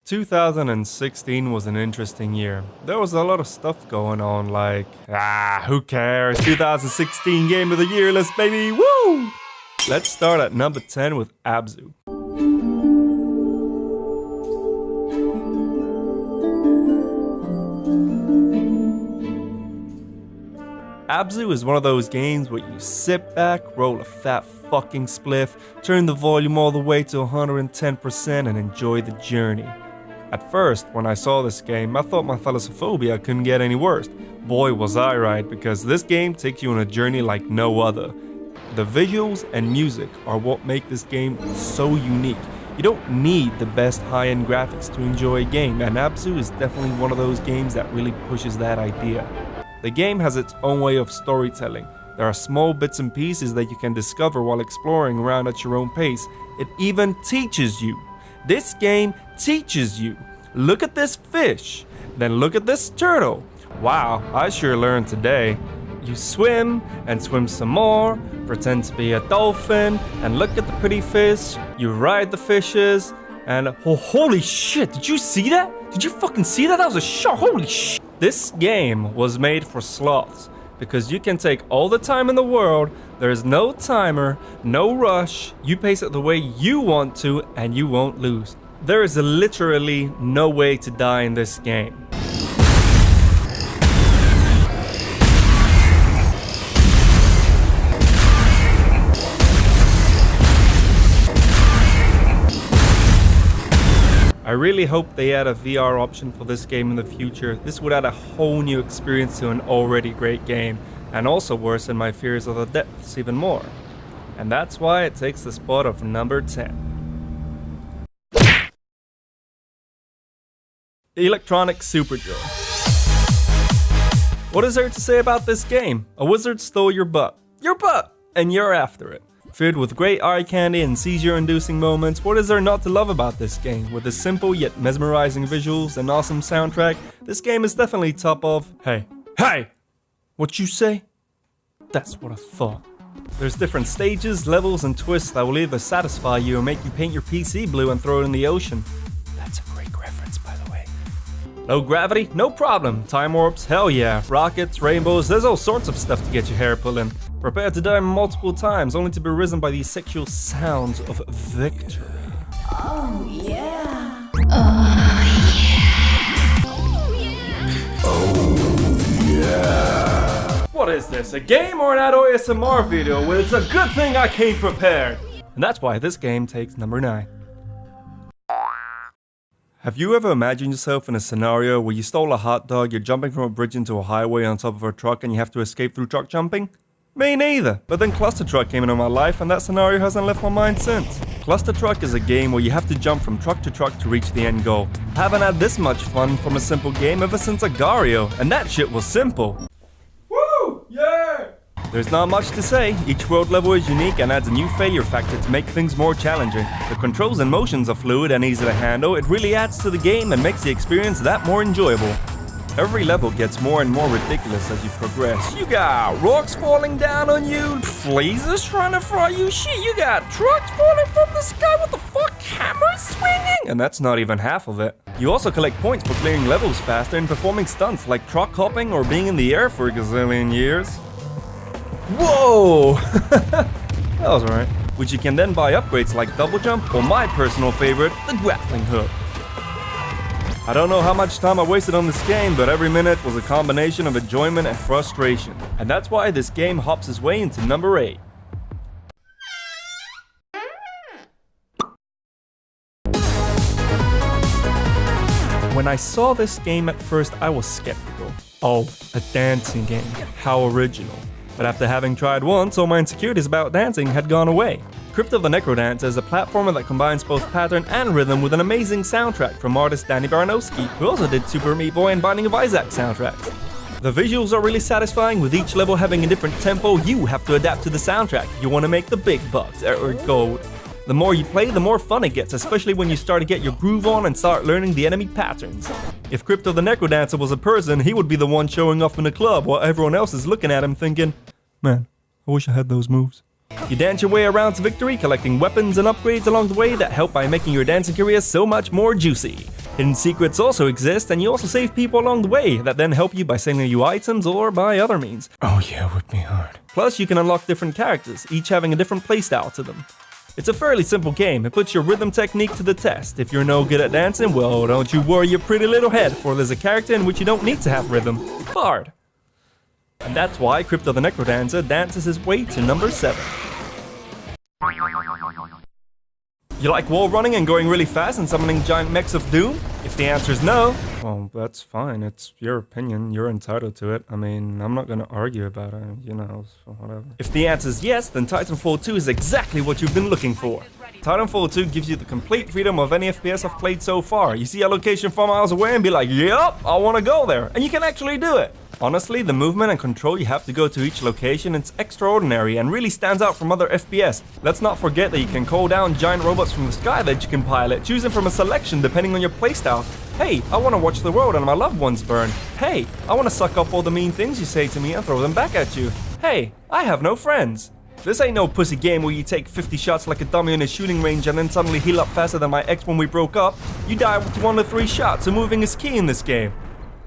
2016 was an interesting year. There was a lot of stuff going on, like, who cares? 2016 Game of the Year list, baby, woo! Let's start at number 10 with Abzu. Abzu is one of those games where you sit back, roll a fat fucking spliff, turn the volume all the way to 110% and enjoy the journey. At first, when I saw this game, I thought my thalassophobia couldn't get any worse. Boy was I right, because this game takes you on a journey like no other. The visuals and music are what make this game so unique. You don't need the best high-end graphics to enjoy a game, and Abzu is definitely one of those games that really pushes that idea. The game has its own way of storytelling. There are small bits and pieces that you can discover while exploring around at your own pace. It even teaches you. This game teaches you. Look at this fish, then look at this turtle. Wow, I sure learned today. You swim and swim some more, pretend to be a dolphin and look at the pretty fish. You ride the fishes and oh, holy shit, did you see that? Did you fucking see that? That was a shot, holy shit. This game was made for sloths because you can take all the time in the world, there's no timer, no rush, you pace it the way you want to and you won't lose. There is literally no way to die in this game. I really hope they add a VR option for this game in the future. This would add a whole new experience to an already great game, and also worsen my fears of the depths even more. And that's why it takes the spot of number 10. Electronic Superjoy. What is there to say about this game? A wizard stole your butt, and you're after it. Filled with great eye candy and seizure-inducing moments, what is there not to love about this game? With its simple yet mesmerizing visuals and awesome soundtrack, this game is definitely top of... Hey! What you say? That's what I thought. There's different stages, levels, and twists that will either satisfy you or make you paint your PC blue and throw it in the ocean. That's a great reference, by the way. No gravity? No problem. Time warps? Hell yeah. Rockets, rainbows, there's all sorts of stuff to get your hair pulling. Prepare to die multiple times, only to be risen by the sexual sounds of victory. Oh yeah. What is this, a game or an ASMR video? Well, it's a good thing I came prepared. And that's why this game takes number 9. Have you ever imagined yourself in a scenario where you stole a hot dog, you're jumping from a bridge into a highway on top of a truck and you have to escape through truck jumping? Me neither, but then Clustertruck came into my life and that scenario hasn't left my mind since. Clustertruck is a game where you have to jump from truck to truck to reach the end goal. Haven't had this much fun from a simple game ever since Agario, and that shit was simple. Woo! Yeah! There's not much to say, each world level is unique and adds a new failure factor to make things more challenging. The controls and motions are fluid and easy to handle, it really adds to the game and makes the experience that more enjoyable. Every level gets more and more ridiculous as you progress. You got rocks falling down on you, lasers trying to fry you, shit, you got trucks falling from the sky, what the fuck, cameras swinging? And that's not even half of it. You also collect points for clearing levels faster and performing stunts like truck hopping or being in the air for a gazillion years. Whoa! That was alright. Which you can then buy upgrades like double jump or my personal favorite, the grappling hook. I don't know how much time I wasted on this game, but every minute was a combination of enjoyment and frustration. And that's why this game hops its way into number 8. When I saw this game at first, I was skeptical. Oh, a dancing game. How original. But after having tried once, all my insecurities about dancing had gone away. Krypt of the Necrodancer is a platformer that combines both pattern and rhythm with an amazing soundtrack from artist Danny Baranowski, who also did Super Meat Boy and Binding of Isaac soundtracks. The visuals are really satisfying, with each level having a different tempo. You have to adapt to the soundtrack if you want to make the big bucks, or gold. The more you play, the more fun it gets, especially when you start to get your groove on and start learning the enemy patterns. If Krypt of the Necrodancer was a person, he would be the one showing off in the club while everyone else is looking at him thinking, man, I wish I had those moves. You dance your way around to victory, collecting weapons and upgrades along the way that help by making your dancing career so much more juicy. Hidden secrets also exist, and you also save people along the way that then help you by selling you items or by other means. Oh yeah, whip me hard. Plus, you can unlock different characters, each having a different playstyle to them. It's a fairly simple game. It puts your rhythm technique to the test. If you're no good at dancing, well, don't you worry your pretty little head, for there's a character in which you don't need to have rhythm. Bard. And that's why Krypt the Necrodancer dances his way to number 7. You like wall running and going really fast and summoning giant mechs of doom? If the answer is no, well, that's fine. It's your opinion. You're entitled to it. I mean, I'm not gonna argue about it, you know, so whatever. If the answer is yes, then Titanfall 2 is exactly what you've been looking for. Titanfall 2 gives you the complete freedom of any FPS I've played so far. You see a location 4 miles away and be like, yup, I wanna go there. And you can actually do it. Honestly, the movement and control you have to go to each location is extraordinary and really stands out from other FPS. Let's not forget that you can call down giant robots from the sky that you can pilot, choosing from a selection depending on your playstyle. Hey, I want to watch the world and my loved ones burn. Hey, I want to suck up all the mean things you say to me and throw them back at you. Hey, I have no friends. This ain't no pussy game where you take 50 shots like a dummy in a shooting range and then suddenly heal up faster than my ex when we broke up. You die with 1 to 3 shots, so moving is key in this game.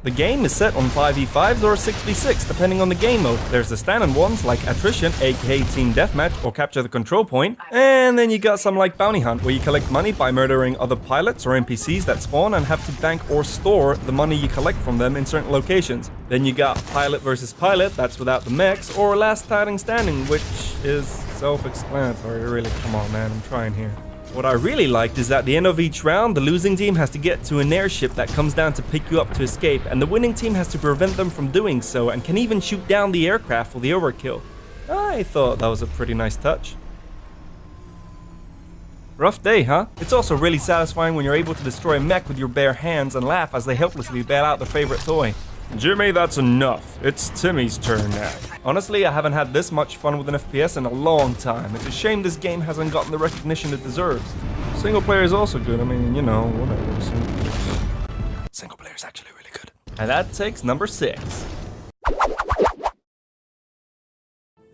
The game is set on 5v5s or 6v6 depending on the game mode. There's the standard ones like Attrition, aka Team Deathmatch or Capture the Control Point. And then you got some like Bounty Hunt where you collect money by murdering other pilots or NPCs that spawn and have to bank or store the money you collect from them in certain locations. Then you got Pilot versus Pilot, that's without the mechs, or Last Titan Standing, which is self-explanatory. Really, come on man, I'm trying here. What I really liked is that at the end of each round, the losing team has to get to an airship that comes down to pick you up to escape, and the winning team has to prevent them from doing so and can even shoot down the aircraft for the overkill. I thought that was a pretty nice touch. Rough day, huh? It's also really satisfying when you're able to destroy a mech with your bare hands and laugh as they helplessly bail out their favorite toy. Jimmy, that's enough. It's Timmy's turn now. Honestly, I haven't had this much fun with an FPS in a long time. It's a shame this game hasn't gotten the recognition it deserves. Single player is also good. I mean, you know, whatever. Single player is actually really good. And that takes number 6.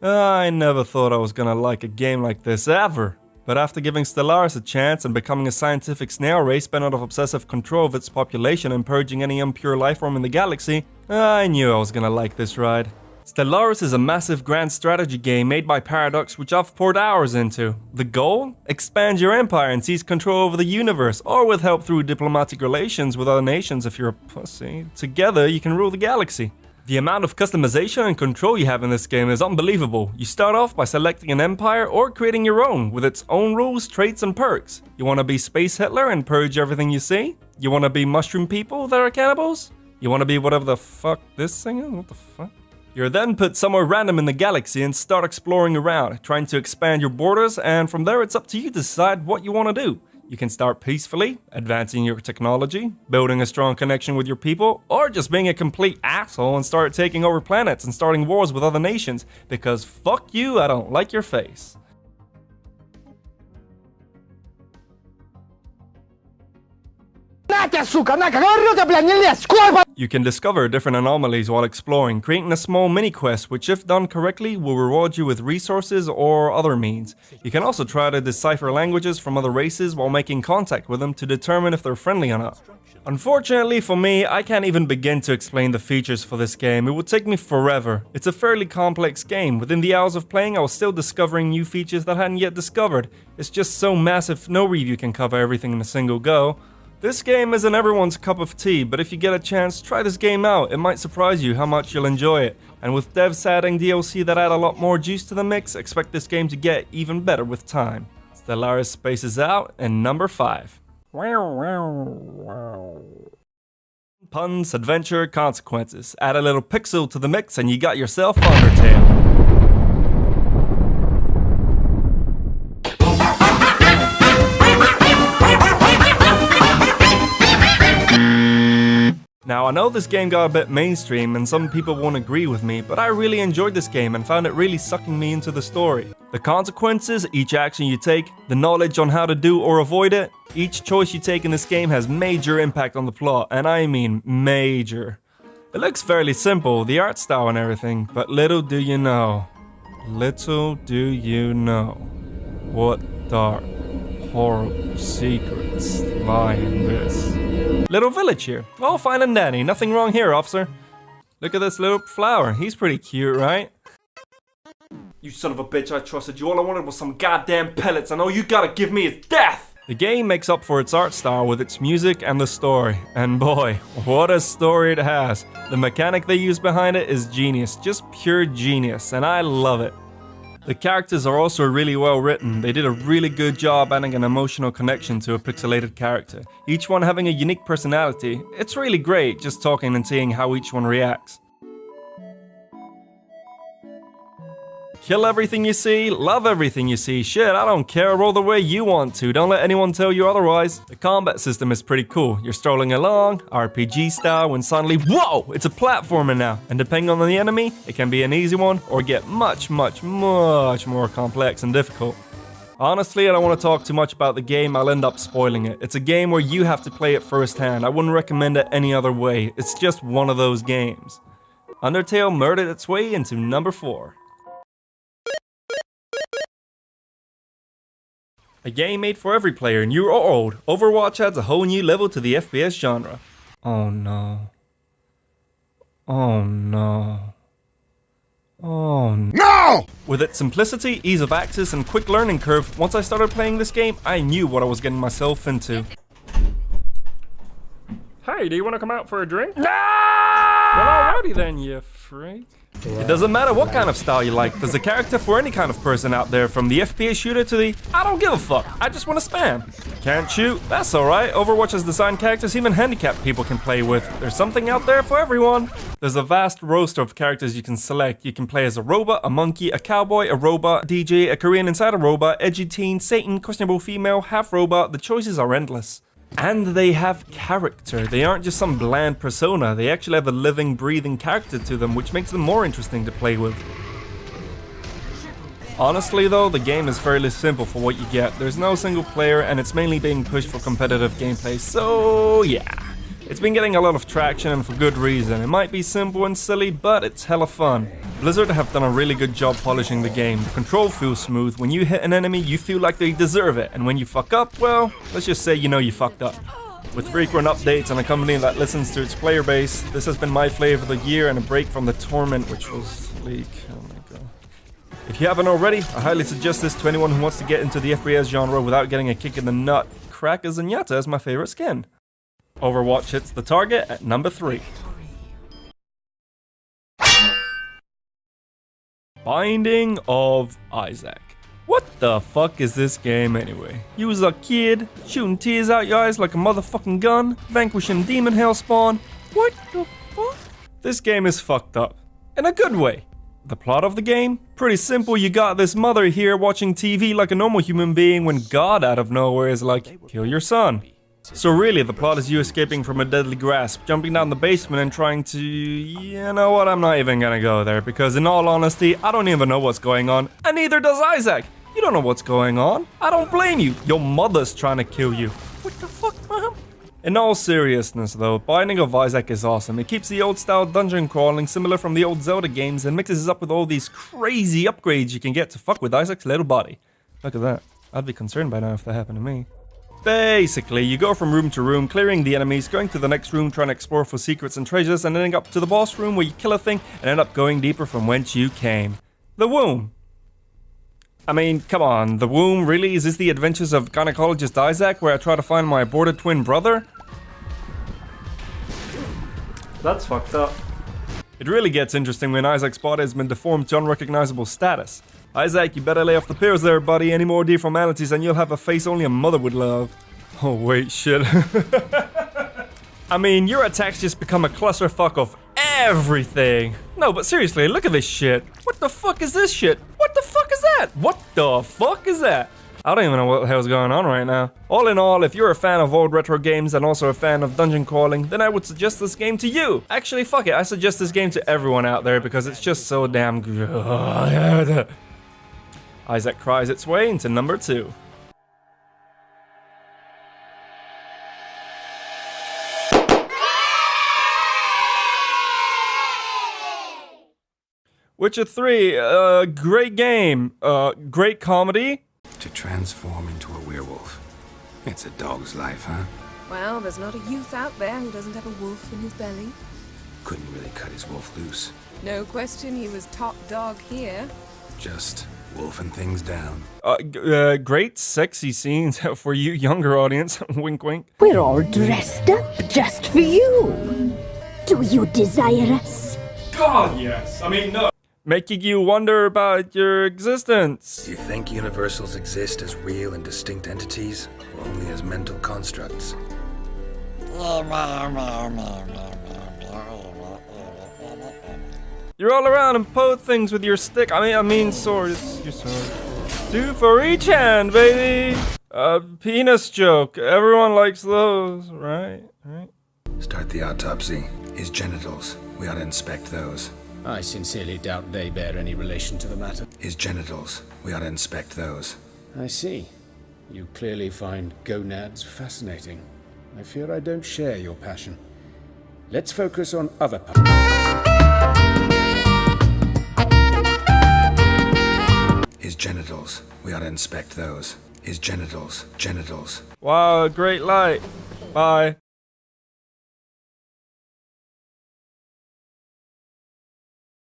I never thought I was gonna like a game like this ever. But after giving Stellaris a chance and becoming a scientific snail race bent out of obsessive control of its population and purging any impure life form in the galaxy, I knew I was gonna like this ride. Stellaris is a massive grand strategy game made by Paradox which I've poured hours into. The goal? Expand your empire and seize control over the universe, or with help through diplomatic relations with other nations if you're a pussy. Together you can rule the galaxy. The amount of customization and control you have in this game is unbelievable. You start off by selecting an empire or creating your own, with its own rules, traits and perks. You wanna be Space Hitler and purge everything you see? You wanna be mushroom people that are cannibals? You wanna be whatever the fuck this thing is? What the fuck? You're then put somewhere random in the galaxy and start exploring around, trying to expand your borders, and from there it's up to you to decide what you wanna do. You can start peacefully, advancing your technology, building a strong connection with your people, or just being a complete asshole and start taking over planets and starting wars with other nations, because fuck you, I don't like your face. You can discover different anomalies while exploring, creating a small mini-quest which if done correctly will reward you with resources or other means. You can also try to decipher languages from other races while making contact with them to determine if they're friendly or not. Unfortunately for me, I can't even begin to explain the features for this game. It would take me forever. It's a fairly complex game. Within the hours of playing, I was still discovering new features that I hadn't yet discovered. It's just so massive, no review can cover everything in a single go. This game isn't everyone's cup of tea, but if you get a chance, try this game out. It might surprise you how much you'll enjoy it. And with devs adding DLC that add a lot more juice to the mix, expect this game to get even better with time. Stellaris spaces out and number 5. Puns, adventure, consequences. Add a little pixel to the mix and you got yourself Undertale. Now I know this game got a bit mainstream and some people won't agree with me, but I really enjoyed this game and found it really sucking me into the story. The consequences, each action you take, the knowledge on how to do or avoid it, each choice you take in this game has major impact on the plot, and I mean major. It looks fairly simple, the art style and everything, but little do you know, what dark horrible secrets lie in this little village here. All fine and dandy, nothing wrong here, officer. Look at this little flower, he's pretty cute, right? You son of a bitch, I trusted you. All I wanted was some goddamn pellets, and all you gotta give me is death! The game makes up for its art style with its music and the story. And boy, what a story it has. The mechanic they use behind it is genius, just pure genius, and I love it. The characters are also really well written. They did a really good job adding an emotional connection to a pixelated character. Each one having a unique personality. It's really great just talking and seeing how each one reacts. Kill everything you see, love everything you see. Shit, I don't care, roll the way you want to. Don't let anyone tell you otherwise. The combat system is pretty cool. You're strolling along, RPG style, when suddenly, whoa, it's a platformer now. And depending on the enemy, it can be an easy one or get much more complex and difficult. Honestly, I don't want to talk too much about the game, I'll end up spoiling it. It's a game where you have to play it firsthand. I wouldn't recommend it any other way. It's just one of those games. Undertale murdered its way into number 4. A game made for every player, new or old. Overwatch adds a whole new level to the FPS genre. Oh no. Oh no. Oh no! With its simplicity, ease of access, and quick learning curve, once I started playing this game, I knew what I was getting myself into. Hey, do you want to come out for a drink? No! Well, alrighty then, you freak. It doesn't matter what kind of style you like, there's a character for any kind of person out there, from the FPS shooter to the I don't give a fuck, I just want to spam. Can't shoot? That's alright, Overwatch has designed characters even handicapped people can play with. There's something out there for everyone. There's a vast roster of characters you can select. You can play as a robot, a monkey, a cowboy, a robot, DJ, a Korean inside a robot, edgy teen, Satan, questionable female, half robot, the choices are endless. And they have character. They aren't just some bland persona, they actually have a living, breathing character to them, which makes them more interesting to play with. Honestly though, the game is fairly simple for what you get. There's no single player and it's mainly being pushed for competitive gameplay, so yeah. It's been getting a lot of traction and for good reason. It might be simple and silly, but it's hella fun. Blizzard have done a really good job polishing the game. The control feels smooth. When you hit an enemy, you feel like they deserve it. And when you fuck up, well, let's just say you know you fucked up. With frequent updates and a company that listens to its player base, this has been my flavor of the year and a break from the torment which was League. Oh my god. If you haven't already, I highly suggest this to anyone who wants to get into the FPS genre without getting a kick in the nut. Crack a Zenyatta is my favorite skin. Overwatch hits the target at number 3. Binding of Isaac. What the fuck is this game anyway? You was a kid, shooting tears out your eyes like a motherfucking gun, vanquishing demon hellspawn. What the fuck? This game is fucked up. In a good way. The plot of the game? Pretty simple, you got this mother here watching TV like a normal human being when God out of nowhere is like, kill your son. So really, the plot is you escaping from a deadly grasp, jumping down the basement and trying to... You know what, I'm not even gonna go there, because in all honesty, I don't even know what's going on, and neither does Isaac! You don't know what's going on. I don't blame you. Your mother's trying to kill you. What the fuck, mom? In all seriousness though, Binding of Isaac is awesome. It keeps the old style dungeon crawling similar from the old Zelda games and mixes it up with all these crazy upgrades you can get to fuck with Isaac's little body. Look at that. I'd be concerned by now if that happened to me. Basically, you go from room to room, clearing the enemies, going to the next room, trying to explore for secrets and treasures, and ending up to the boss room where you kill a thing and end up going deeper from whence you came. The womb. I mean, come on, the womb, really? Is this the adventures of gynecologist Isaac, where I try to find my aborted twin brother? That's fucked up. It really gets interesting when Isaac's body has been deformed to unrecognizable status. Isaac, you better lay off the pills there, buddy. Any more deformalities and you'll have a face only a mother would love. Oh, wait, shit. I mean, your attacks just become a clusterfuck of everything. No, but seriously, look at this shit. What the fuck is this shit? What the fuck is that? What the fuck is that? I don't even know what the hell's going on right now. All in all, if you're a fan of old retro games and also a fan of dungeon crawling, then I would suggest this game to you. Actually, fuck it, I suggest this game to everyone out there because it's just so damn good. Isaac cries its way into number 2. Witcher 3, great game, great comedy, to transform into a werewolf. It's a dog's life, huh? Well, there's not a youth out there who doesn't have a wolf in his belly. Couldn't really cut his wolf loose. No question he was top dog here. Just wolfing things down. Great sexy scenes for you younger audience. Wink, wink. We're all dressed up just for you. Do you desire us? God, yes. I mean, no. Making you wonder about your existence. Do you think universals exist as real and distinct entities, or only as mental constructs? You're all around and poke things with your stick. I mean sword. It's your sword. Two for each hand, baby. Penis joke. Everyone likes those, right? Right. Start the autopsy. His genitals. We ought to inspect those. I sincerely doubt they bear any relation to the matter. His genitals. We ought to inspect those. I see. You clearly find gonads fascinating. I fear I don't share your passion. Let's focus on other parts. His genitals. We ought to inspect those. His genitals. Genitals. Wow, great light. Bye.